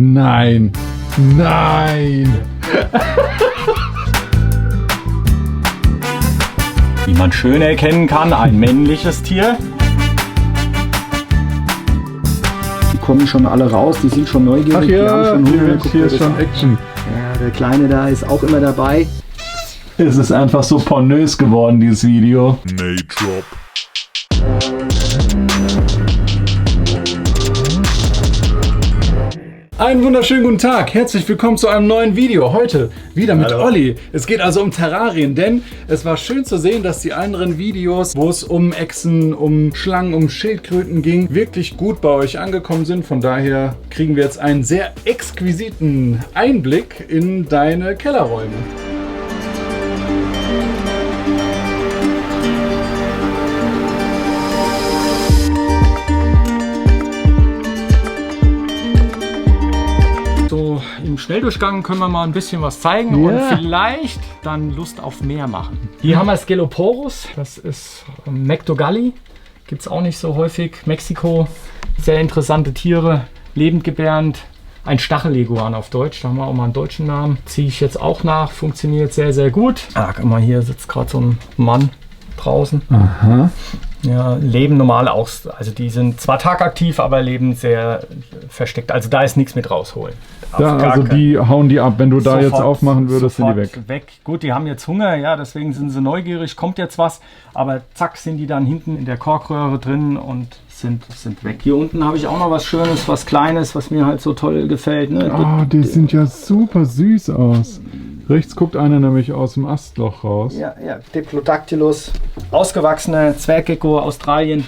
Nein. Nein. Wie man schön erkennen kann, ein männliches Tier. Die kommen schon alle raus, die sind schon neugierig. Ach die haben ja, schon Hunger. hier ist schon Action. Ja, der Kleine da ist auch immer dabei. Es ist einfach so pornös geworden, dieses Video. Drop. Einen wunderschönen guten Tag, herzlich willkommen zu einem neuen Video. Heute wieder mit Hallo. Olli. Es geht also um Terrarien, denn es war schön zu sehen, dass die anderen Videos, wo es um Echsen, um Schlangen, um Schildkröten ging, wirklich gut bei euch angekommen sind. Von daher kriegen wir jetzt einen sehr exquisiten Einblick in deine Kellerräume. So im Schnelldurchgang können wir mal ein bisschen was zeigen und vielleicht dann Lust auf mehr machen. Hier haben wir Sceloporus, das ist Mectogalli, gibt es auch nicht so häufig. Mexiko, sehr interessante Tiere, lebendgebärend. Ein Stachelleguan auf Deutsch, da haben wir auch mal einen deutschen Namen. Ziehe ich jetzt auch nach, funktioniert sehr, sehr gut. Ah, guck mal, hier sitzt gerade so ein Mann draußen. Aha. Ja, leben normal auch, also die sind zwar tagaktiv, aber leben sehr versteckt. Also da ist nichts mit rausholen. Auf Ja, gar also keinen- die hauen die ab. Wenn du da jetzt Sofort- aufmachen würdest, sind die sofort weg. Gut, die haben jetzt Hunger, ja, deswegen sind sie neugierig, kommt jetzt was. Aber zack, sind die dann hinten in der Korkröhre drin und sind weg. Hier unten habe ich auch noch was Schönes, was Kleines, was mir halt so toll gefällt. Ne? Oh, die sind ja super süß aus. Rechts guckt einer nämlich aus dem Astloch raus. Ja, Diplodactylus, ausgewachsene Zwerggecko, Australien.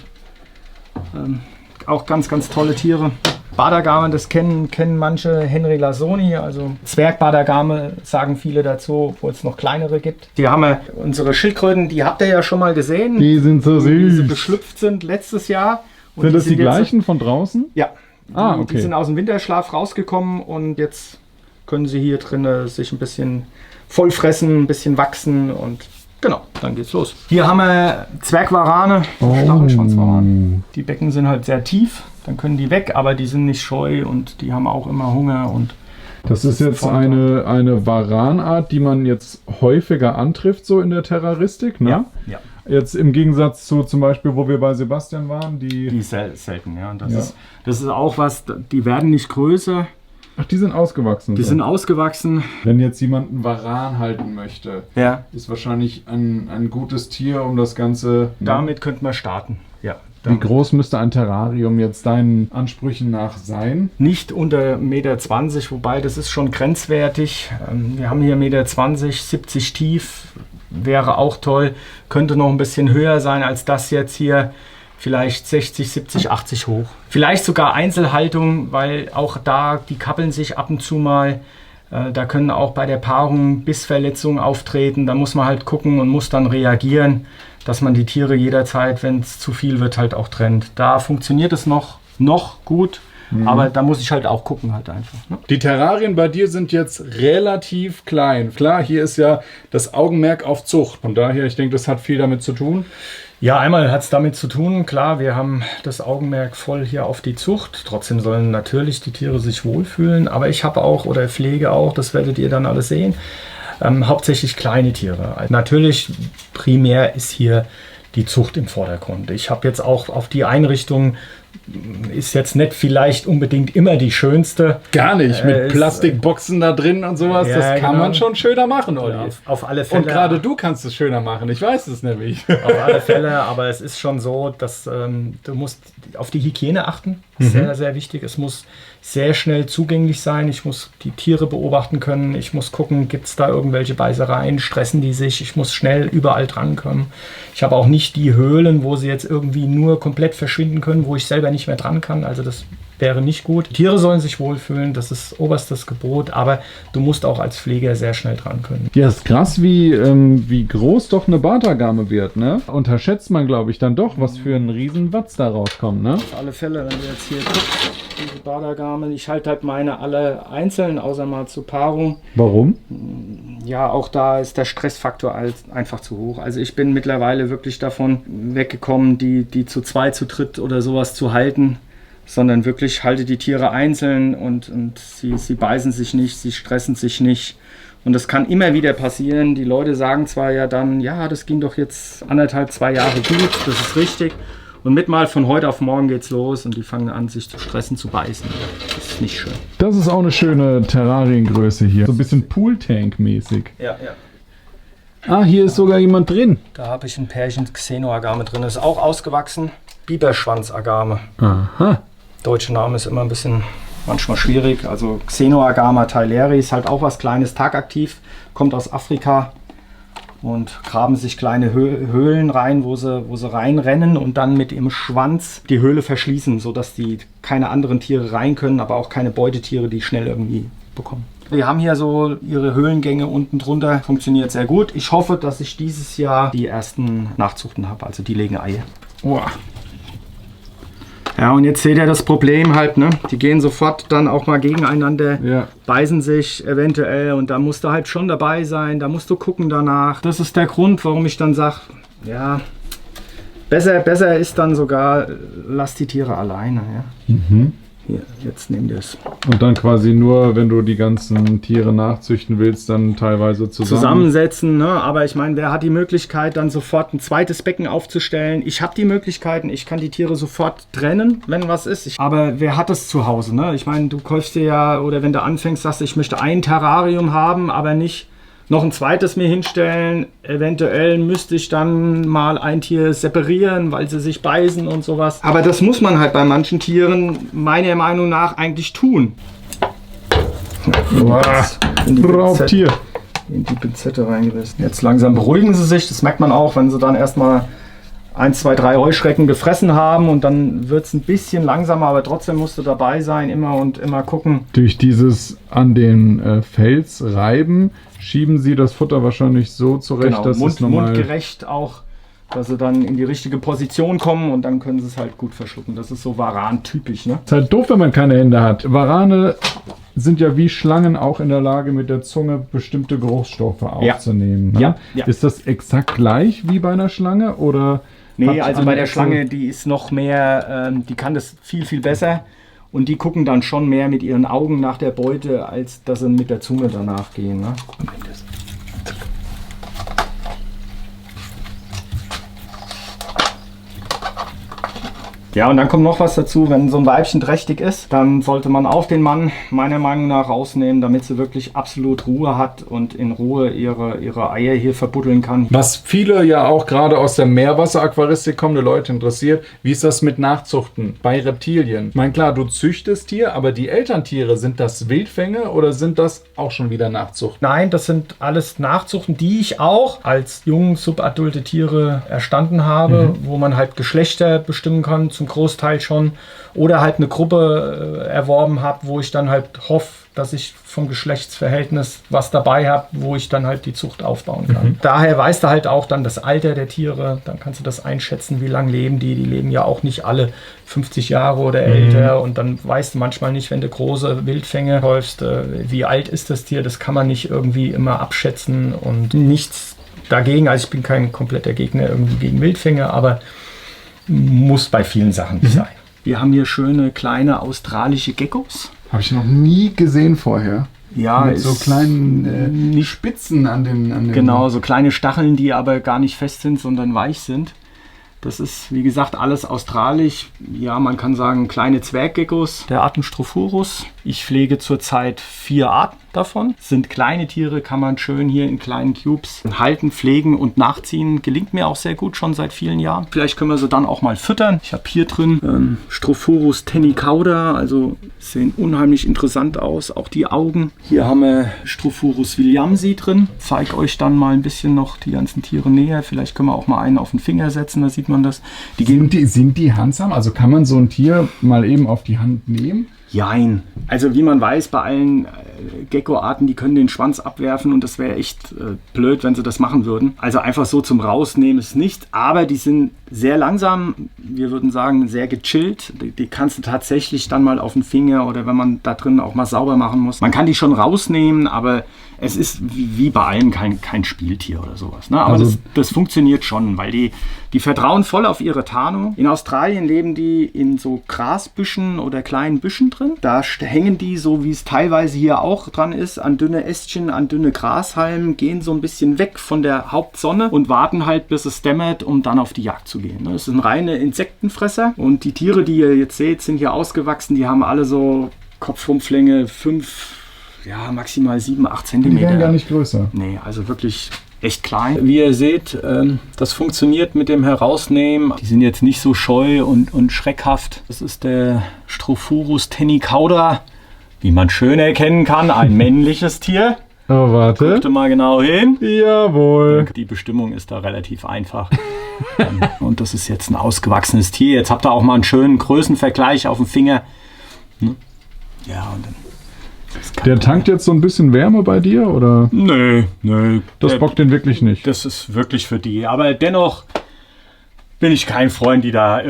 Auch ganz, ganz tolle Tiere. Badagame, das kennen manche, Henry Lasoni, also Zwergbadagame sagen viele dazu, obwohl es noch kleinere gibt. Hier haben wir unsere Schildkröten, die habt ihr ja schon mal gesehen, Die sind so wie sie süß. geschlüpft sind letztes Jahr. Und Sind das die jetzt- gleichen von draußen? Ja. Ah, Die okay. sind aus dem Winterschlaf rausgekommen und jetzt können sie hier drinnen sich ein bisschen vollfressen, ein bisschen wachsen und genau, dann geht's los. Hier haben wir Zwergwarane, Stachelschwanzwarane. Die Becken sind halt sehr tief, dann können die weg, aber die sind nicht scheu und die haben auch immer Hunger und Das ist jetzt Von- eine Varanart, die man jetzt häufiger antrifft, so in der Terroristik, ne? ja. Jetzt im Gegensatz zu zum Beispiel, wo wir bei Sebastian waren, Die ist selten, ja. Und Ja. das ist auch was, die werden nicht größer, Ach, die sind ausgewachsen. die so. sind ausgewachsen. Wenn jetzt jemand einen Varan halten möchte, Ja. ist wahrscheinlich ein gutes Tier, um das Ganze... Damit könnten wir starten. Ja. Wie groß müsste ein Terrarium jetzt deinen Ansprüchen nach sein? Nicht unter 1,20 Meter, wobei das ist schon grenzwertig. Wir haben hier 1,20 Meter, 70 tief, wäre auch toll. Könnte noch ein bisschen höher sein als das jetzt hier. Vielleicht 60, 70, 80 hoch. Vielleicht sogar Einzelhaltung, weil auch da, die kappeln sich ab und zu mal. Da können auch bei der Paarung Bissverletzungen auftreten. Da muss man halt gucken und muss dann reagieren, dass man die Tiere jederzeit, wenn es zu viel wird, halt auch trennt. Da funktioniert es noch gut, aber da muss ich halt auch gucken halt einfach. Ne? Die Terrarien bei dir sind jetzt relativ klein. Klar, hier ist ja das Augenmerk auf Zucht. Von daher, ich denke, das hat viel damit zu tun. Ja, einmal hat es damit zu tun, klar, wir haben das Augenmerk voll hier auf die Zucht. Trotzdem sollen natürlich die Tiere sich wohlfühlen, aber ich habe auch oder pflege auch, das werdet ihr dann alles sehen, hauptsächlich kleine Tiere. Also natürlich primär ist hier die Zucht im Vordergrund. Ich habe jetzt auch auf die Einrichtung, ist jetzt nicht vielleicht unbedingt immer die schönste. Gar nicht, mit ist- Plastikboxen da drin und sowas. Ja, das kann genau. man schon schöner machen, Olli. Auf alle Fälle. Und gerade du kannst es schöner machen. Ich weiß es nämlich. Auf alle Fälle, aber es ist schon so, dass du musst auf die Hygiene achten. Sehr, sehr wichtig. Es muss sehr schnell zugänglich sein. Ich muss die Tiere beobachten können. Ich muss gucken, gibt es da irgendwelche Beißereien, stressen die sich. Ich muss schnell überall drankommen. Ich habe auch nicht die Höhlen, wo sie jetzt irgendwie nur komplett verschwinden können, wo ich selber nicht mehr dran kann. Also das wäre nicht gut. Tiere sollen sich wohlfühlen, das ist oberstes Gebot, aber du musst auch als Pfleger sehr schnell dran können. Ja, ist krass, wie groß doch eine Bartagame wird, ne? Unterschätzt man, glaube ich, dann doch, was für ein Riesenwatz da rauskommt, ne? Auf alle Fälle, wenn du jetzt hier guckst, diese Badagame, ich halte halt meine alle einzeln, außer mal zur Paarung. Warum? Ja, auch da ist der Stressfaktor einfach zu hoch. Also ich bin mittlerweile wirklich davon weggekommen, die zu zweit, zu dritt oder sowas zu halten, sondern wirklich halte die Tiere einzeln und sie beißen sich nicht, sie stressen sich nicht. Und das kann immer wieder passieren. Die Leute sagen zwar ja dann, ja, das ging doch jetzt 1,5, 2 Jahre gut, das ist richtig. Und mit mal von heute auf morgen geht's los und die fangen an, sich zu stressen, zu beißen. Das ist nicht schön. Das ist auch eine schöne Terrariengröße hier. So ein bisschen Pooltank-mäßig. Ja. Ah, hier ist sogar jemand drin. Da habe ich ein Pärchen Xenoagame drin. Das ist auch ausgewachsen. Biberschwanzagame. Aha. Deutsche Name ist immer ein bisschen manchmal schwierig. Also Xenoagama thaileri ist halt auch was Kleines, tagaktiv. Kommt aus Afrika. Und graben sich kleine Höhlen rein, wo sie reinrennen und dann mit ihrem Schwanz die Höhle verschließen, sodass die keine anderen Tiere rein können, aber auch keine Beutetiere, die schnell irgendwie bekommen. Wir haben hier so ihre Höhlengänge unten drunter, funktioniert sehr gut. Ich hoffe, dass ich dieses Jahr die ersten Nachzuchten habe, also die legen Eier. Wow. Ja, und jetzt seht ihr das Problem halt, ne? Die gehen sofort dann auch mal gegeneinander, Ja. beißen sich eventuell und da musst du halt schon dabei sein, da musst du gucken danach. Das ist der Grund, warum ich dann sage, ja, besser ist dann sogar, lass die Tiere alleine. Ja? Mhm. Hier, jetzt nimm das. Und dann quasi nur, wenn du die ganzen Tiere nachzüchten willst, dann teilweise Zusammensetzen, ne? Aber ich meine, wer hat die Möglichkeit, dann sofort ein zweites Becken aufzustellen? Ich habe die Möglichkeiten, ich kann die Tiere sofort trennen, wenn was ist. Aber wer hat es zu Hause? Ne? Ich meine, du kaufst dir ja, oder wenn du anfängst, sagst du, ich möchte ein Terrarium haben, aber nicht noch ein zweites mir hinstellen. Eventuell müsste ich dann mal ein Tier separieren, weil sie sich beißen und sowas. Aber das muss man halt bei manchen Tieren meiner Meinung nach eigentlich tun. Raubtier. In die Pinzette reingerissen. Jetzt langsam beruhigen sie sich. Das merkt man auch, wenn sie dann erstmal 1, 2, 3 Heuschrecken gefressen haben und dann wird es ein bisschen langsamer, aber trotzdem musst du dabei sein, immer und immer gucken. Durch dieses an den Fels reiben, schieben sie das Futter wahrscheinlich so zurecht, Genau, dass es normal... mundgerecht auch, dass sie dann in die richtige Position kommen und dann können sie es halt gut verschlucken. Das ist so Varan-typisch, ne? Ist halt doof, wenn man keine Hände hat. Warane sind ja wie Schlangen auch in der Lage, mit der Zunge bestimmte Geruchsstoffe aufzunehmen. Ne? Ja. Ist das exakt gleich wie bei einer Schlange oder... Nee, hat also eine bei der Echse- Schlange, die ist noch mehr, die kann das viel, viel besser. Und die gucken dann schon mehr mit ihren Augen nach der Beute, als dass sie mit der Zunge danach gehen. Ne? Ja, und dann kommt noch was dazu, wenn so ein Weibchen trächtig ist, dann sollte man auch den Mann meiner Meinung nach rausnehmen, damit sie wirklich absolut Ruhe hat und in Ruhe ihre Eier hier verbuddeln kann. Was viele ja auch gerade aus der Meerwasseraquaristik kommende Leute interessiert, wie ist das mit Nachzuchten bei Reptilien? Ich meine, klar, du züchtest hier, aber die Elterntiere, sind das Wildfänge oder sind das auch schon wieder Nachzuchten? Nein, das sind alles Nachzuchten, die ich auch als jung subadulte Tiere erstanden habe, wo man halt Geschlechter bestimmen kann, zum Großteil schon, oder halt eine Gruppe erworben habe, wo ich dann halt hoffe, dass ich vom Geschlechtsverhältnis was dabei habe, wo ich dann halt die Zucht aufbauen kann. Daher weißt du halt auch dann das Alter der Tiere, dann kannst du das einschätzen, wie lange leben die. Die leben ja auch nicht alle 50 Jahre oder älter und dann weißt du manchmal nicht, wenn du große Wildfänge kaufst, wie alt ist das Tier, das kann man nicht irgendwie immer abschätzen und nichts dagegen, also ich bin kein kompletter Gegner irgendwie gegen Wildfänge, aber muss bei vielen Sachen nicht sein. Wir haben hier schöne kleine australische Geckos. Habe ich noch nie gesehen vorher. Ja, Mit so kleinen Spitzen an den... Genau, so kleine Stacheln, die aber gar nicht fest sind, sondern weich sind. Das ist, wie gesagt, alles australisch. Ja, man kann sagen, kleine Zwerggeckos, der Artenstophorus. Ich pflege zurzeit 4 Arten davon. Das sind kleine Tiere, kann man schön hier in kleinen Cubes halten, pflegen und nachziehen. Gelingt mir auch sehr gut, schon seit vielen Jahren. Vielleicht können wir sie dann auch mal füttern. Ich habe hier drin Strophorus tennicauda, also sehen unheimlich interessant aus, auch die Augen. Hier haben wir Strophorus williamsi drin. Zeige euch dann mal ein bisschen noch die ganzen Tiere näher. Vielleicht können wir auch mal einen auf den Finger setzen, da sieht man das. Sind die handsam? Also kann man so ein Tier mal eben auf die Hand nehmen? Jein. Also wie man weiß, bei allen Gecko-Arten, die können den Schwanz abwerfen und das wäre echt blöd, wenn sie das machen würden. Also einfach so zum Rausnehmen ist nicht, aber die sind sehr langsam, wir würden sagen sehr gechillt. Die kannst du tatsächlich dann mal auf den Finger oder wenn man da drin auch mal sauber machen muss. Man kann die schon rausnehmen, aber es ist wie bei allem kein Spieltier oder sowas. Ne? Aber Also das funktioniert schon, weil die vertrauen voll auf ihre Tarnung. In Australien leben die in so Grasbüschen oder kleinen Büschen drin. Da hängen die, so wie es teilweise hier auch dran ist, an dünne Ästchen, an dünne Grashalmen, gehen so ein bisschen weg von der Hauptsonne und warten halt, bis es dämmert, um dann auf die Jagd zu gehen. Das sind reine Insektenfresser und die Tiere, die ihr jetzt seht, sind hier ausgewachsen. Die haben alle so Kopfrumpflänge 5, ja, maximal 7, 8 Zentimeter. Die werden gar nicht größer. Nee, also wirklich echt klein. Wie ihr seht, das funktioniert mit dem Herausnehmen. Die sind jetzt nicht so scheu und schreckhaft. Das ist der Strophurus tennicauda, wie man schön erkennen kann, ein männliches Tier. Oh, warte. Guckt mal genau hin. Jawohl. Die Bestimmung ist da relativ einfach. Und das ist jetzt ein ausgewachsenes Tier. Jetzt habt ihr auch mal einen schönen Größenvergleich auf dem Finger. Ja, und dann... Der tankt jetzt so ein bisschen Wärme bei dir, oder? Nö. Das bockt den wirklich nicht. Das ist wirklich für die. Aber dennoch bin ich kein Freund, die da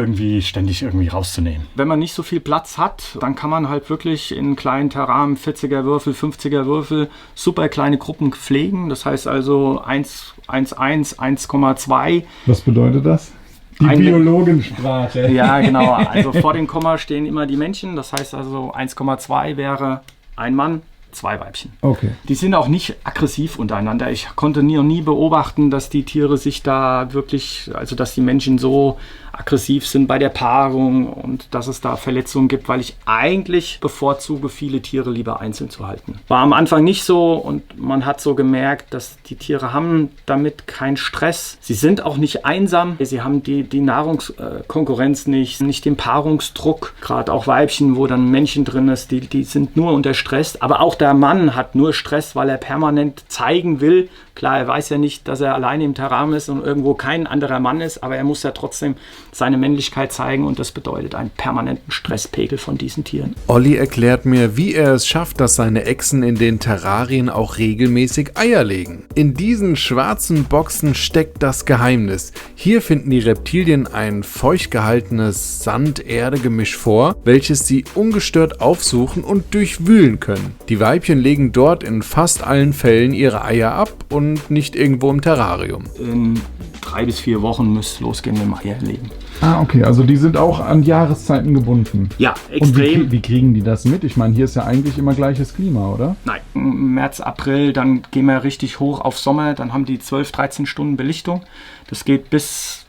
ständig rauszunehmen. Wenn man nicht so viel Platz hat, dann kann man halt wirklich in kleinen Terranen 40er Würfel, 50er Würfel super kleine Gruppen pflegen. Das heißt also 1,1, 1,2. Was bedeutet das? Die Biologensprache. Ja, genau. Also vor dem Komma stehen immer die Männchen. Das heißt also 1,2 wäre ein Mann, 2 Weibchen. Okay. Die sind auch nicht aggressiv untereinander. Ich konnte nie beobachten, dass die Tiere sich da wirklich, also dass die Menschen so aggressiv sind bei der Paarung und dass es da Verletzungen gibt, weil ich eigentlich bevorzuge, viele Tiere lieber einzeln zu halten. War am Anfang nicht so und man hat so gemerkt, dass die Tiere haben damit keinen Stress. Sie sind auch nicht einsam. Sie haben die Nahrungskonkurrenz nicht den Paarungsdruck. Gerade auch Weibchen, wo dann ein Männchen drin ist, die sind nur unter Stress. Aber auch der Mann hat nur Stress, weil er permanent zeigen will. Klar, er weiß ja nicht, dass er alleine im Terrarium ist und irgendwo kein anderer Mann ist, aber er muss ja trotzdem seine Männlichkeit zeigen und das bedeutet einen permanenten Stresspegel von diesen Tieren. Olli erklärt mir, wie er es schafft, dass seine Echsen in den Terrarien auch regelmäßig Eier legen. In diesen schwarzen Boxen steckt das Geheimnis. Hier finden die Reptilien ein feucht gehaltenes Sand-Erde-Gemisch vor, welches sie ungestört aufsuchen und durchwühlen können. Die Weibchen legen dort in fast allen Fällen ihre Eier ab und nicht irgendwo im Terrarium. In 3 bis 4 Wochen müsste es losgehen mit dem Eierlegen. Ah, okay. Also die sind auch an Jahreszeiten gebunden. Ja, Und extrem. wie kriegen die das mit? Ich meine, hier ist ja eigentlich immer gleiches Klima, oder? Nein, März, April, dann gehen wir richtig hoch auf Sommer, dann haben die 12, 13 Stunden Belichtung. Das geht bis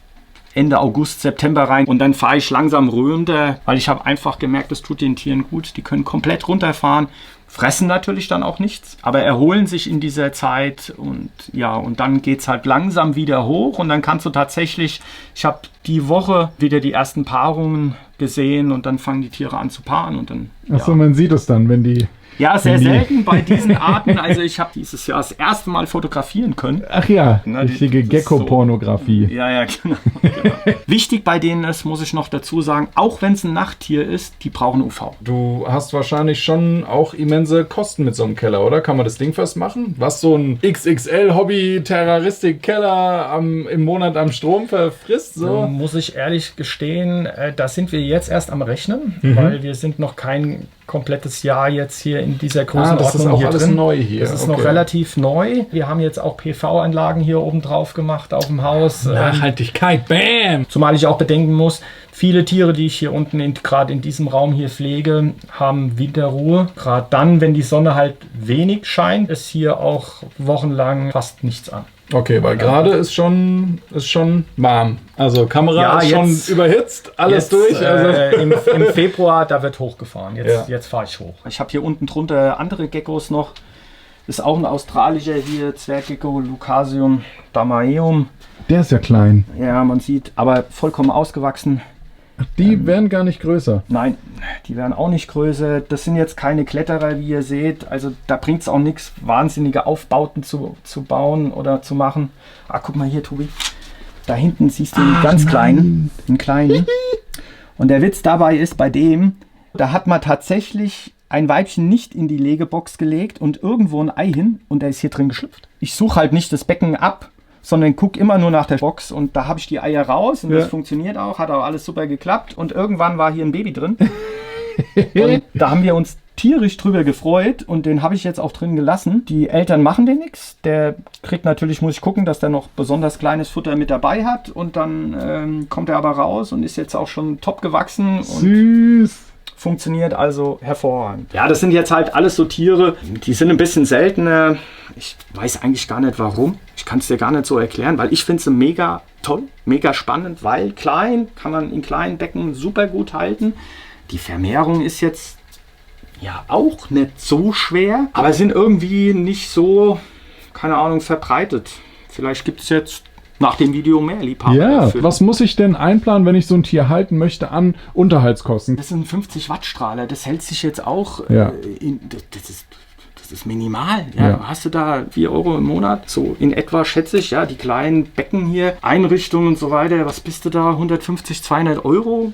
Ende August, September rein und dann fahre ich langsam runter, weil ich habe einfach gemerkt, das tut den Tieren gut. Die können komplett runterfahren, fressen natürlich dann auch nichts, aber erholen sich in dieser Zeit und ja, und dann geht es halt langsam wieder hoch und dann kannst du tatsächlich, ich habe die Woche wieder die ersten Paarungen gesehen und dann fangen die Tiere an zu paaren und dann... Achso, man sieht es dann, wenn die... Ja, sehr selten bei diesen Arten. Also ich habe dieses Jahr das erste Mal fotografieren können. Ach ja, Na, richtige das ist Gecko-Pornografie. Ja, genau. Wichtig bei denen ist, muss ich noch dazu sagen, auch wenn es ein Nachttier ist, die brauchen UV. Du hast wahrscheinlich schon auch immense Kosten mit so einem Keller, oder? Kann man das Ding festmachen? Was so ein XXL-Hobby-Terroristik-Keller im Monat am Strom verfrisst? So? Muss ich ehrlich gestehen, da sind wir jetzt erst am Rechnen, weil wir sind noch kein komplettes Jahr jetzt hier in dieser Größenordnung das ist auch hier alles drin. neu hier. Das ist noch relativ neu. Wir haben jetzt auch PV-Anlagen hier oben drauf gemacht auf dem Haus. Nachhaltigkeit, bam! Zumal ich auch bedenken muss, viele Tiere, die ich hier unten gerade in diesem Raum hier pflege, haben Winterruhe. Gerade dann, wenn die Sonne halt wenig scheint, ist hier auch wochenlang fast nichts an. Okay, weil gerade ist schon warm. Also Kamera ist schon überhitzt, alles jetzt, durch. Also. Im Februar, da wird hochgefahren. Jetzt fahre ich hoch. Ich habe hier unten drunter andere Geckos noch. Das ist auch ein australischer hier, Zwerggecko, Lucasium damaeum. Der ist ja klein. Ja, man sieht, aber vollkommen ausgewachsen. Die werden gar nicht größer. Nein, die werden auch nicht größer. Das sind jetzt keine Kletterer, wie ihr seht. Also da bringt es auch nichts, wahnsinnige Aufbauten zu bauen oder zu machen. Ah, guck mal hier, Tobi. Da hinten siehst du einen ganz kleinen. Einen kleinen. Und der Witz dabei ist, bei dem, da hat man tatsächlich ein Weibchen nicht in die Legebox gelegt und irgendwo ein Ei hin und der ist hier drin geschlüpft. Ich suche halt nicht das Becken ab, sondern gucke immer nur nach der Box und da habe ich die Eier raus und das funktioniert auch, hat auch alles super geklappt und irgendwann war hier ein Baby drin und da haben wir uns tierisch drüber gefreut und den habe ich jetzt auch drin gelassen. Die Eltern machen den nichts. Der kriegt natürlich, muss ich gucken, dass der noch besonders kleines Futter mit dabei hat und dann kommt er aber raus und ist jetzt auch schon top gewachsen. Und Süß. funktioniert also hervorragend. Ja, das sind jetzt halt alles so Tiere, die sind ein bisschen seltener. Ich weiß eigentlich gar nicht warum. Ich kann es dir gar nicht so erklären, weil ich finde sie mega toll, mega spannend, weil klein, kann man in kleinen Becken super gut halten. Die Vermehrung ist jetzt ja auch nicht so schwer, aber sind irgendwie nicht so, keine Ahnung, verbreitet. Vielleicht gibt es jetzt nach dem Video mehr Liebhaber. Ja, dafür. was muss ich denn einplanen, wenn ich so ein Tier halten möchte an Unterhaltskosten? Das sind 50 Watt Strahler, das hält sich jetzt auch, Ja. das ist minimal. Ja. Hast du da 4 Euro im Monat? So in etwa schätze ich, ja, die kleinen Becken hier, Einrichtungen und so weiter, was bist du da, 150, 200 Euro?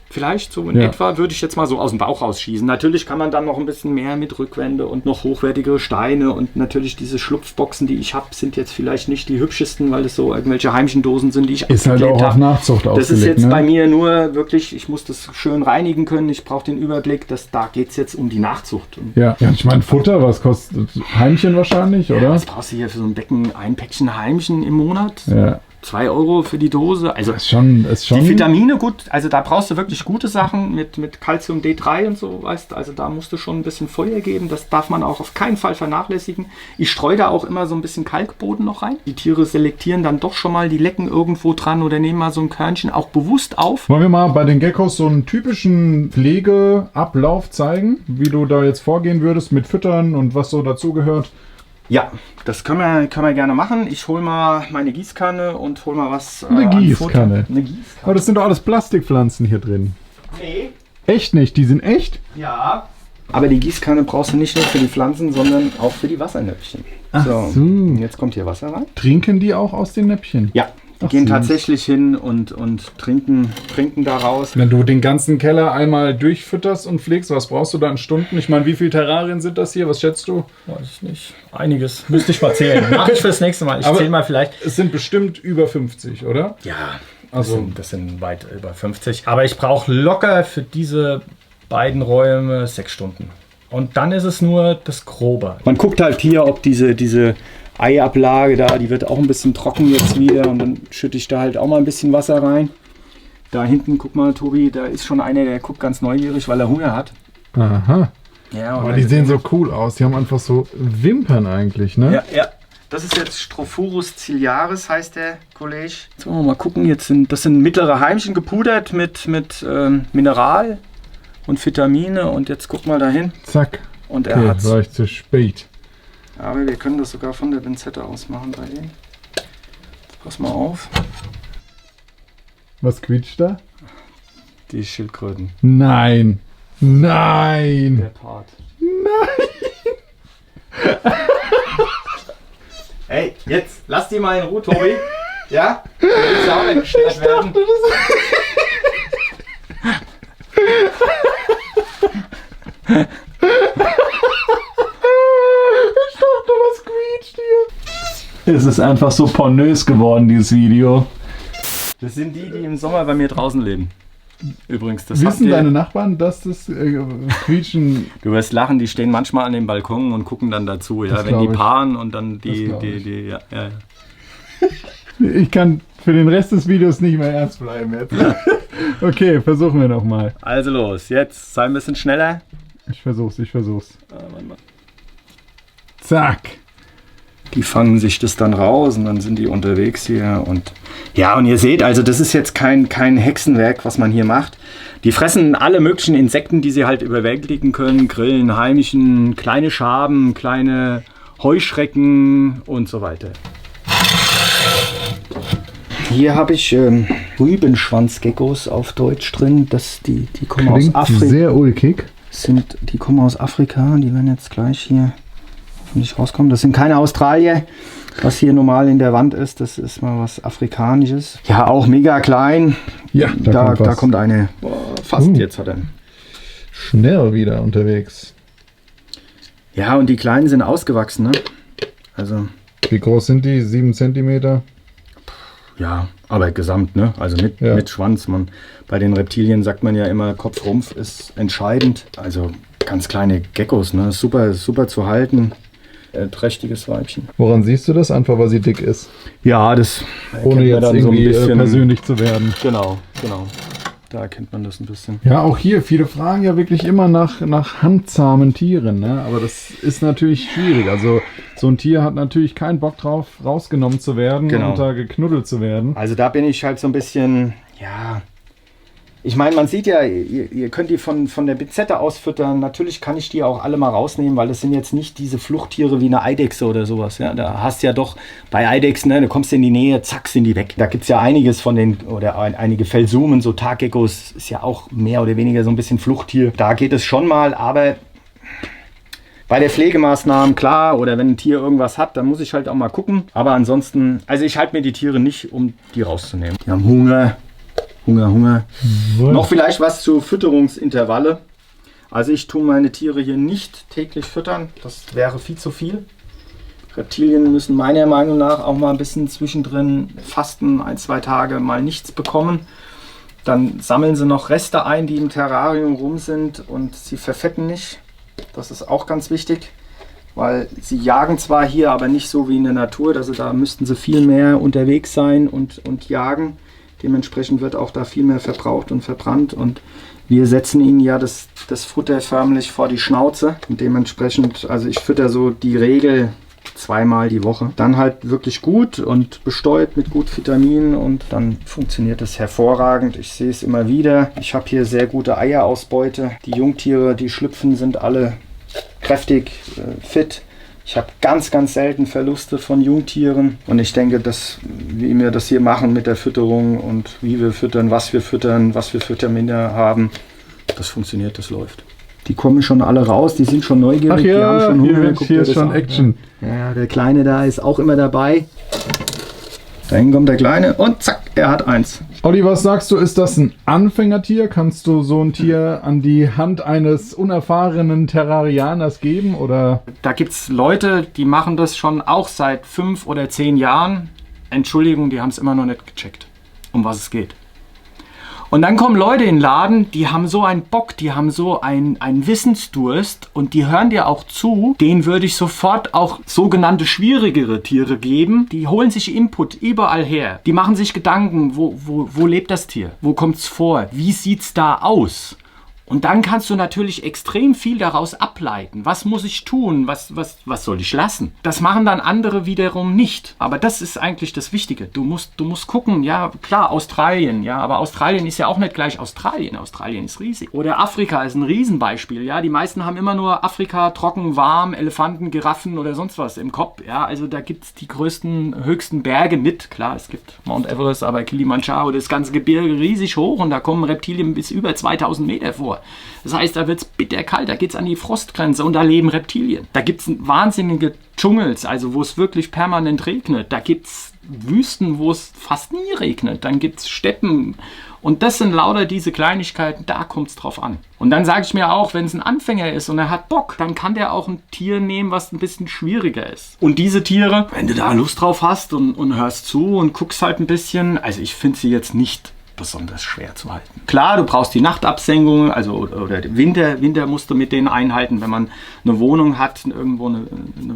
Vielleicht so in etwa, würde ich jetzt mal so aus dem Bauch rausschießen. Natürlich kann man dann noch ein bisschen mehr mit Rückwände und noch hochwertigere Steine und natürlich diese Schlupfboxen, die ich habe, sind jetzt vielleicht nicht die hübschesten, weil das so irgendwelche heimischen Dosen sind, die ich Ist halt auch auf Nachzucht ausgelegt. Das ist jetzt ne? bei mir nur wirklich, ich muss das schön reinigen können, ich brauche den Überblick, da geht es jetzt um die Nachzucht. Und Ja, ich meine Futter, was kostet Heimchen wahrscheinlich, oder? was brauchst du hier für so ein Becken? Ein Päckchen Heimchen im Monat? Ja, 2 Euro für die Dose? Also ist schon. die Vitamine gut, also da brauchst du wirklich gute Sachen mit Calcium D3 und so, weißt, also da musst du schon ein bisschen Feuer geben, das darf man auch auf keinen Fall vernachlässigen. Ich streue da auch immer so ein bisschen Kalkboden noch rein. Die Tiere selektieren dann doch schon mal, die lecken irgendwo dran oder nehmen mal so ein Körnchen auch bewusst auf. Wollen wir mal bei den Geckos so einen typischen Pflegeablauf zeigen, wie du da jetzt vorgehen würdest mit Füttern und was so dazugehört? Ja, das können wir gerne machen. Ich hole mal meine Gießkanne und hole mal was. Eine an Gießkanne. Futter. Eine Gießkanne. Aber das sind doch alles Plastikpflanzen hier drin. Nee. Echt nicht? Die sind echt? Ja. Aber die Gießkanne brauchst du nicht nur für die Pflanzen, sondern auch für die Wassernäpfchen. So. Jetzt kommt hier Wasser rein. Trinken die auch aus den Näpfchen? Ja, die Ach, gehen süß. tatsächlich hin und trinken daraus. Wenn du den ganzen Keller einmal durchfütterst und pflegst, was brauchst du da an Stunden? Ich meine, wie viele Terrarien sind das hier? Was schätzt du? Weiß ich nicht. Einiges. Müsste ich mal zählen. Mach ich fürs nächste Mal. Ich Aber- zähle mal vielleicht. Es sind bestimmt über 50, oder? Ja, Also- das sind weit über 50. Aber ich brauche locker für diese beiden Räume 6 Stunden. Und dann ist es nur das Grobe. Man guckt halt hier, ob diese Eiablage da, die wird auch ein bisschen trocken jetzt wieder. Und dann schütte ich da halt auch mal ein bisschen Wasser rein. Da hinten, guck mal, Tobi, da ist schon einer, der guckt ganz neugierig, weil er Hunger hat. Aha. Ja, Aber die sehen so cool aus. Die haben einfach so Wimpern eigentlich, ne? Ja, ja. Das ist jetzt Strophurus ciliaris, heißt der Kollege. So, mal gucken, das sind mittlere Heimchen gepudert mit Mineral und Vitamine. Und jetzt guck mal dahin. Zack. Und er Okay, hat's. war ich zu spät. Aber wir können das sogar von der Pinzette aus machen bei denen. Pass mal auf. Was quietscht da? Die Schildkröten. Nein. Nein. Der Part. Hey, jetzt lass die mal in Ruhe, Tobi. Ja? Du willst ja auch nicht gestört werden. Was quietscht hier? Es ist einfach so pornös geworden, dieses Video. Das sind die im Sommer bei mir draußen leben. Übrigens, das habt Wissen ihr- deine Nachbarn, dass das Quietschen... Du wirst lachen, die stehen manchmal an dem Balkon und gucken dann dazu, ja, Das wenn die glaub ich. paaren und dann Das glaub ich. ja. Ich kann für den Rest des Videos nicht mehr ernst bleiben jetzt. Okay, versuchen wir nochmal. Also los, jetzt sei ein bisschen schneller. Ich versuch's. Zack. Die fangen sich das dann raus und dann sind die unterwegs hier und ja, und ihr seht, also das ist jetzt kein Hexenwerk, was man hier macht. Die fressen alle möglichen Insekten, die sie halt überwältigen können, Grillen, Heimchen, kleine Schaben, kleine Heuschrecken und so weiter. Hier habe ich Rübenschwanzgeckos auf Deutsch drin. Die kommen aus Klingt Afrika. sehr ulkig. Die kommen aus Afrika. Die werden jetzt gleich hier hoffentlich rauskommen. Das sind keine Australier. Was hier normal in der Wand ist, das ist mal was Afrikanisches. Ja, auch mega klein. Ja, Da kommt was. kommt eine. Boah, fast jetzt hat er. Schnell wieder unterwegs. Ja, und die Kleinen sind ausgewachsen, ne? Also. Wie groß sind die? 7 cm? Ja, aber gesamt, ne? Also mit Schwanz. Bei den Reptilien sagt man ja immer, Kopf-Rumpf ist entscheidend. Also ganz kleine Geckos, ne? Super zu halten. Trächtiges Weibchen. Woran siehst du das? Einfach, weil sie dick ist. Ja, das. Ohne jetzt irgendwie so ein bisschen persönlich zu werden. Genau. Da erkennt man das ein bisschen. Ja, auch hier, viele fragen ja wirklich immer nach handzahmen Tieren, ne? Aber das ist natürlich schwierig. Also so ein Tier hat natürlich keinen Bock drauf, rausgenommen zu werden und da geknuddelt zu werden. Also da bin ich halt so ein bisschen, ja. Ich meine, man sieht ja, ihr könnt die von der Bizette ausfüttern. Natürlich kann ich die auch alle mal rausnehmen, weil das sind jetzt nicht diese Fluchttiere wie eine Eidechse oder sowas. Ja? Da hast du ja doch bei Eidechsen, ne, du kommst in die Nähe, zack, sind die weg. Da gibt es ja einiges von oder einige Felsumen, so Taggeckos, ist ja auch mehr oder weniger so ein bisschen Fluchttier. Da geht es schon mal, aber bei der Pflegemaßnahmen, klar, oder wenn ein Tier irgendwas hat, dann muss ich halt auch mal gucken. Aber ansonsten, also ich halte mir die Tiere nicht, um die rauszunehmen. Die haben Hunger. Noch vielleicht was zu Fütterungsintervalle. Also ich tue meine Tiere hier nicht täglich füttern. Das wäre viel zu viel. Reptilien müssen meiner Meinung nach auch mal ein bisschen zwischendrin fasten, 1-2 Tage mal nichts bekommen. Dann sammeln sie noch Reste ein, die im Terrarium rum sind und sie verfetten nicht. Das ist auch ganz wichtig, weil sie jagen zwar hier, aber nicht so wie in der Natur. Also da müssten sie viel mehr unterwegs sein und jagen. Dementsprechend wird auch da viel mehr verbraucht und verbrannt und wir setzen ihnen ja das Futter förmlich vor die Schnauze und dementsprechend, also ich fütter so die Regel 2-mal die Woche. Dann halt wirklich gut und bestäubt mit gut Vitaminen und dann funktioniert es hervorragend. Ich sehe es immer wieder. Ich habe hier sehr gute Eierausbeute. Die Jungtiere, die schlüpfen, sind alle kräftig, fit. Ich habe ganz selten Verluste von Jungtieren und ich denke, dass wie wir das hier machen mit der Fütterung und wie wir füttern, was wir Futtermenge haben, das funktioniert, das läuft. Die kommen schon alle raus, die sind schon neugierig, Ach ja, die haben schon Hunger. hier ist schon Action. Ja, der Kleine da ist auch immer dabei. Dahin kommt der Kleine und zack, er hat eins. Olli, was sagst du, ist das ein Anfängertier? Kannst du so ein Tier an die Hand eines unerfahrenen Terrarianers geben? Oder? Da gibt es Leute, die machen das schon auch seit 5 oder 10 Jahren. Entschuldigung, die haben es immer noch nicht gecheckt, um was es geht. Und dann kommen Leute in den Laden, die haben so einen Bock, die haben so einen Wissensdurst und die hören dir auch zu. Denen würde ich sofort auch sogenannte schwierigere Tiere geben. Die holen sich Input überall her. Die machen sich Gedanken, wo lebt das Tier? Wo kommt es vor? Wie sieht es da aus? Und dann kannst du natürlich extrem viel daraus ableiten. Was muss ich tun? Was soll ich lassen? Das machen dann andere wiederum nicht. Aber das ist eigentlich das Wichtige. Du musst gucken, ja klar, Australien, ja, aber Australien ist ja auch nicht gleich Australien. Australien ist riesig. Oder Afrika ist ein Riesenbeispiel, ja. Die meisten haben immer nur Afrika trocken, warm, Elefanten, Giraffen oder sonst was im Kopf, ja. Also da gibt es die höchsten Berge mit. Klar, es gibt Mount Everest, aber Kilimanjaro, das ganze Gebirge riesig hoch und da kommen Reptilien bis über 2000 Meter vor. Das heißt, da wird es bitterkalt, da geht es an die Frostgrenze und da leben Reptilien. Da gibt es wahnsinnige Dschungels, also wo es wirklich permanent regnet. Da gibt es Wüsten, wo es fast nie regnet. Dann gibt es Steppen. Und das sind lauter diese Kleinigkeiten, da kommt es drauf an. Und dann sage ich mir auch, wenn es ein Anfänger ist und er hat Bock, dann kann der auch ein Tier nehmen, was ein bisschen schwieriger ist. Und diese Tiere, wenn du da Lust drauf hast und hörst zu und guckst halt ein bisschen, also ich finde sie jetzt nicht besonders schwer zu halten. Klar, du brauchst die Nachtabsenkung, also oder Winter musst du mit denen einhalten. Wenn man eine Wohnung hat, irgendwo eine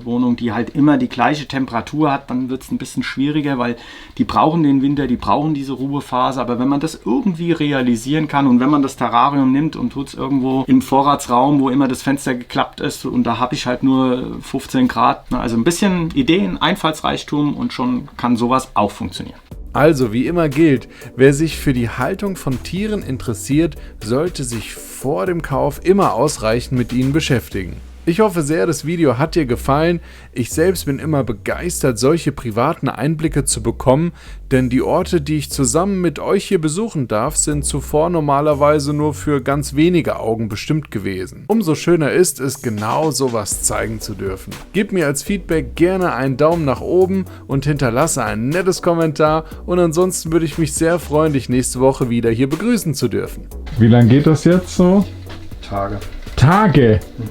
Wohnung, die halt immer die gleiche Temperatur hat, dann wird es ein bisschen schwieriger, weil die brauchen den Winter, die brauchen diese Ruhephase. Aber wenn man das irgendwie realisieren kann und wenn man das Terrarium nimmt und tut es irgendwo im Vorratsraum, wo immer das Fenster geklappt ist und da habe ich halt nur 15 Grad, also ein bisschen Ideen, Einfallsreichtum und schon kann sowas auch funktionieren. Also wie immer gilt, wer sich für die Haltung von Tieren interessiert, sollte sich vor dem Kauf immer ausreichend mit ihnen beschäftigen. Ich hoffe sehr, das Video hat dir gefallen. Ich selbst bin immer begeistert, solche privaten Einblicke zu bekommen, denn die Orte, die ich zusammen mit euch hier besuchen darf, sind zuvor normalerweise nur für ganz wenige Augen bestimmt gewesen. Umso schöner ist es, genau sowas zeigen zu dürfen. Gib mir als Feedback gerne einen Daumen nach oben und hinterlasse ein nettes Kommentar und ansonsten würde ich mich sehr freuen, dich nächste Woche wieder hier begrüßen zu dürfen. Wie lange geht das jetzt so? Tage. Tage? Mhm.